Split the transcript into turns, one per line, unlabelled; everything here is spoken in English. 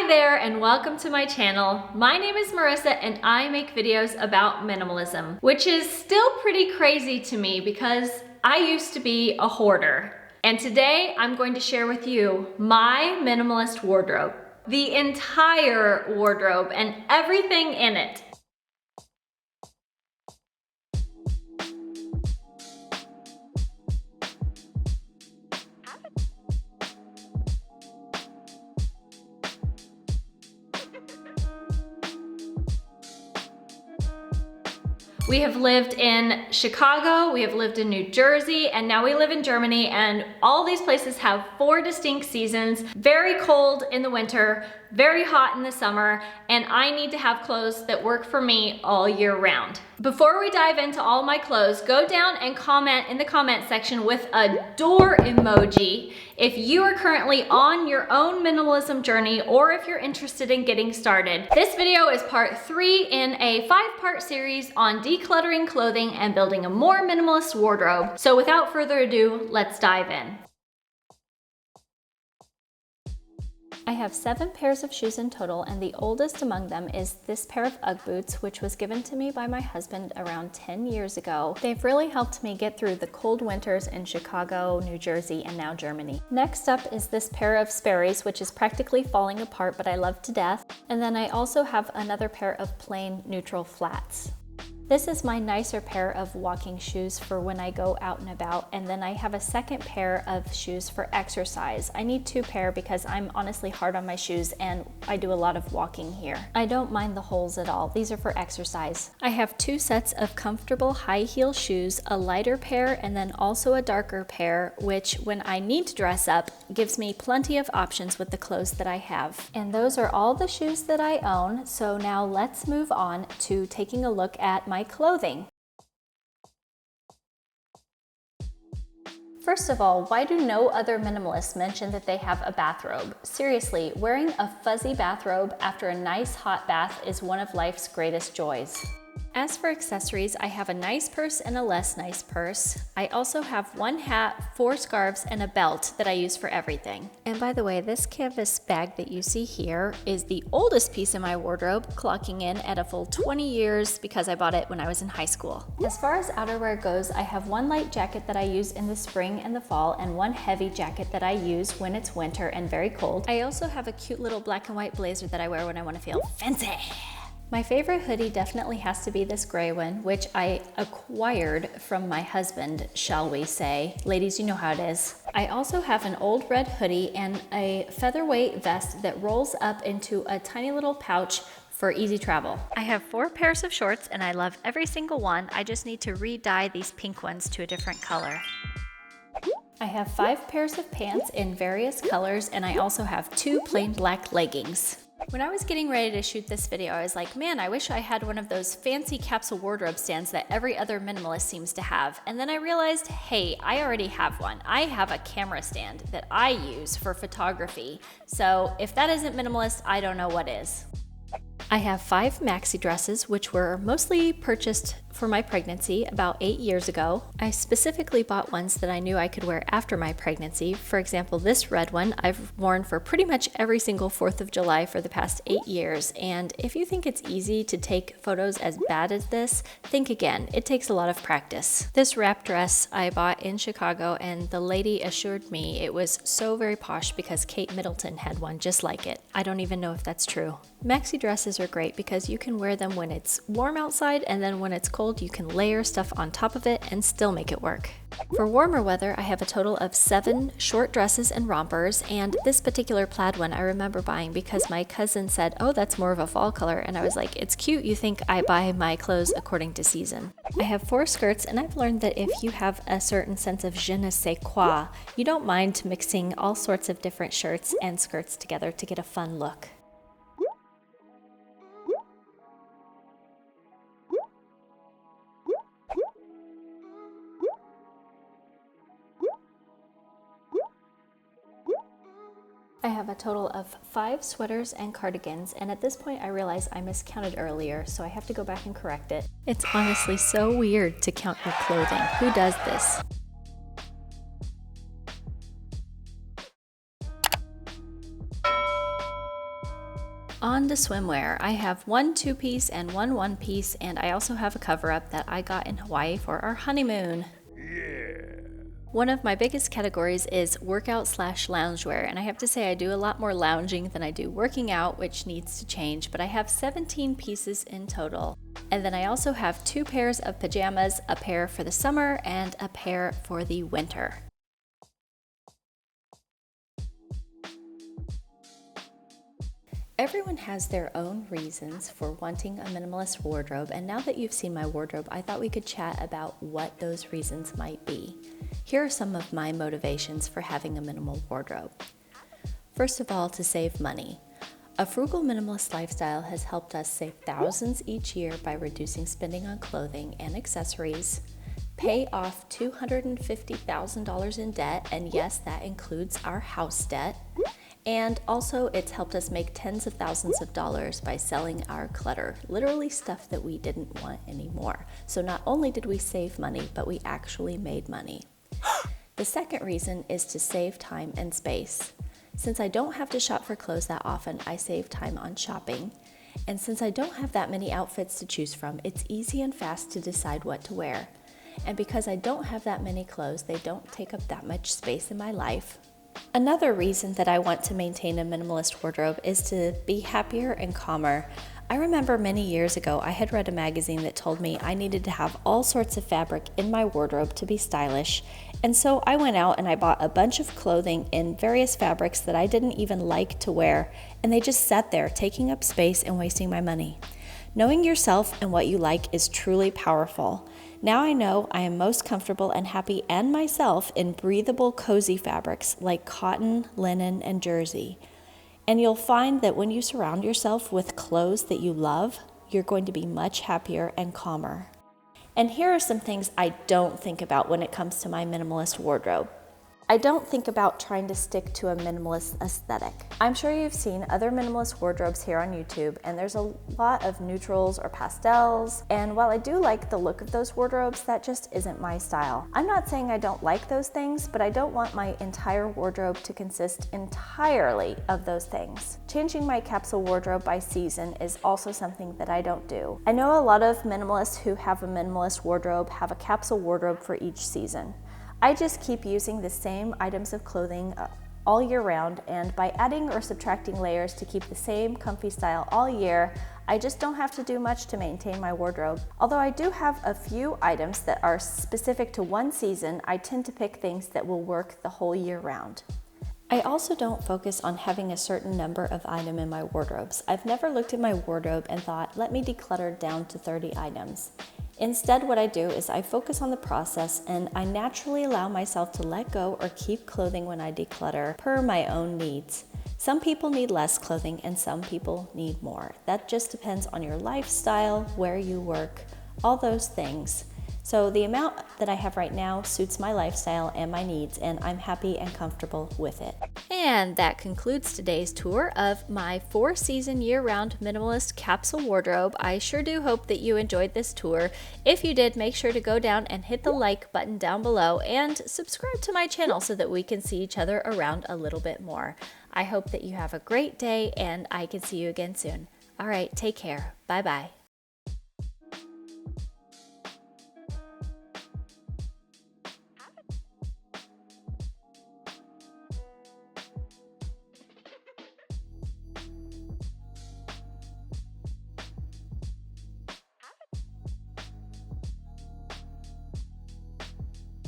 Hi there and welcome to my channel. My name is Marissa and I make videos about minimalism, which is still pretty crazy to me because I used to be a hoarder. And today I'm going to share with you my minimalist wardrobe, the entire wardrobe and everything in it. We have lived in Chicago, we have lived in New Jersey, and now we live in Germany, and all these places have 4 distinct seasons. Very cold in the winter, very hot in the summer, and I need to have clothes that work for me all year round. Before we dive into all my clothes, go down and comment in the comment section with a door emoji if you are currently on your own minimalism journey or if you're interested in getting started. This video is part 3 in a 5-part series on decluttering clothing and building a more minimalist wardrobe. So without further ado, let's dive in. I have 7 pairs of shoes in total, and the oldest among them is this pair of Ugg boots, which was given to me by my husband around 10 years ago. They've really helped me get through the cold winters in Chicago, New Jersey, and now Germany. Next up is this pair of Sperry's, which is practically falling apart, but I love to death. And then I also have another pair of plain neutral flats. This is my nicer pair of walking shoes for when I go out and about, and then I have a second pair of shoes for exercise. I need 2 pair because I'm honestly hard on my shoes and I do a lot of walking here. I don't mind the holes at all. These are for exercise. I have 2 sets of comfortable high heel shoes, a lighter pair and then also a darker pair, which when I need to dress up gives me plenty of options with the clothes that I have. And those are all the shoes that I own. So now let's move on to taking a look at my clothing. First of all, why do no other minimalists mention that they have a bathrobe? Seriously, wearing a fuzzy bathrobe after a nice hot bath is one of life's greatest joys. As for accessories, I have a nice purse and a less nice purse. I also have 1 hat, 4 scarves, and a belt that I use for everything. And by the way, this canvas bag that you see here is the oldest piece in my wardrobe, clocking in at a full 20 years because I bought it when I was in high school. As far as outerwear goes, I have 1 light jacket that I use in the spring and the fall, and 1 heavy jacket that I use when it's winter and very cold. I also have a cute little black and white blazer that I wear when I want to feel fancy. My favorite hoodie definitely has to be this gray one, which I acquired from my husband, shall we say. Ladies, you know how it is. I also have an old red hoodie and a featherweight vest that rolls up into a tiny little pouch for easy travel. I have 4 pairs of shorts and I love every single one. I just need to re-dye these pink ones to a different color. I have 5 pairs of pants in various colors, and I also have 2 plain black leggings. When I was getting ready to shoot this video, I was like, man, I wish I had one of those fancy capsule wardrobe stands that every other minimalist seems to have. And then I realized, hey, I already have one. I have a camera stand that I use for photography. So if that isn't minimalist, I don't know what is. I have 5 maxi dresses, which were mostly purchased for my pregnancy about 8 years ago. I specifically bought ones that I knew I could wear after my pregnancy. For example, this red one I've worn for pretty much every single 4th of July for the past 8 years. And if you think it's easy to take photos as bad as this, think again. It takes a lot of practice. This wrap dress I bought in Chicago, and the lady assured me it was so very posh because Kate Middleton had one just like it. I don't even know if that's true. Maxi dresses are great because you can wear them when it's warm outside, and then when it's cold you can layer stuff on top of it and still make it work. For warmer weather, I have a total of 7 short dresses and rompers, and this particular plaid one I remember buying because my cousin said, oh, that's more of a fall color, and I was like, it's cute, you think I buy my clothes according to season. I have 4 skirts, and I've learned that if you have a certain sense of je ne sais quoi, you don't mind mixing all sorts of different shirts and skirts together to get a fun look. I have a total of 5 sweaters and cardigans, and at this point I realize I miscounted earlier, so I have to go back and correct it. It's honestly so weird to count your clothing. Who does this? On to swimwear. I have one 2-piece and one 1-piece, and I also have a cover-up that I got in Hawaii for our honeymoon. One of my biggest categories is workout/loungewear, and I have to say I do a lot more lounging than I do working out, which needs to change, but I have 17 pieces in total. And then I also have 2 pairs of pajamas, a pair for the summer and a pair for the winter. Everyone has their own reasons for wanting a minimalist wardrobe, and now that you've seen my wardrobe, I thought we could chat about what those reasons might be. Here are some of my motivations for having a minimal wardrobe. First of all, to save money. A frugal minimalist lifestyle has helped us save thousands each year by reducing spending on clothing and accessories, pay off $250,000 in debt, and yes, that includes our house debt. And also, it's helped us make tens of thousands of dollars by selling our clutter, literally stuff that we didn't want anymore. So not only did we save money, but we actually made money. The second reason is to save time and space. Since I don't have to shop for clothes that often, I save time on shopping. And since I don't have that many outfits to choose from, it's easy and fast to decide what to wear. And because I don't have that many clothes, they don't take up that much space in my life. Another reason that I want to maintain a minimalist wardrobe is to be happier and calmer. I remember many years ago I had read a magazine that told me I needed to have all sorts of fabric in my wardrobe to be stylish, and so I went out and I bought a bunch of clothing in various fabrics that I didn't even like to wear, and they just sat there taking up space and wasting my money. Knowing yourself and what you like is truly powerful. Now I know I am most comfortable and happy and myself in breathable, cozy fabrics like cotton, linen, and jersey. And you'll find that when you surround yourself with clothes that you love, you're going to be much happier and calmer. And here are some things I don't think about when it comes to my minimalist wardrobe. I don't think about trying to stick to a minimalist aesthetic. I'm sure you've seen other minimalist wardrobes here on YouTube, and there's a lot of neutrals or pastels, and while I do like the look of those wardrobes, that just isn't my style. I'm not saying I don't like those things, but I don't want my entire wardrobe to consist entirely of those things. Changing my capsule wardrobe by season is also something that I don't do. I know a lot of minimalists who have a minimalist wardrobe have a capsule wardrobe for each season. I just keep using the same items of clothing all year round, and by adding or subtracting layers to keep the same comfy style all year, I just don't have to do much to maintain my wardrobe. Although I do have a few items that are specific to one season, I tend to pick things that will work the whole year round. I also don't focus on having a certain number of items in my wardrobes. I've never looked at my wardrobe and thought, let me declutter down to 30 items. Instead, what I do is I focus on the process, and I naturally allow myself to let go or keep clothing when I declutter per my own needs. Some people need less clothing and some people need more. That just depends on your lifestyle, where you work, all those things. So the amount that I have right now suits my lifestyle and my needs, and I'm happy and comfortable with it. And that concludes today's tour of my 4-season year-round minimalist capsule wardrobe. I sure do hope that you enjoyed this tour. If you did, make sure to go down and hit the like button down below and subscribe to my channel so that we can see each other around a little bit more. I hope that you have a great day, and I can see you again soon. All right, take care. Bye-bye.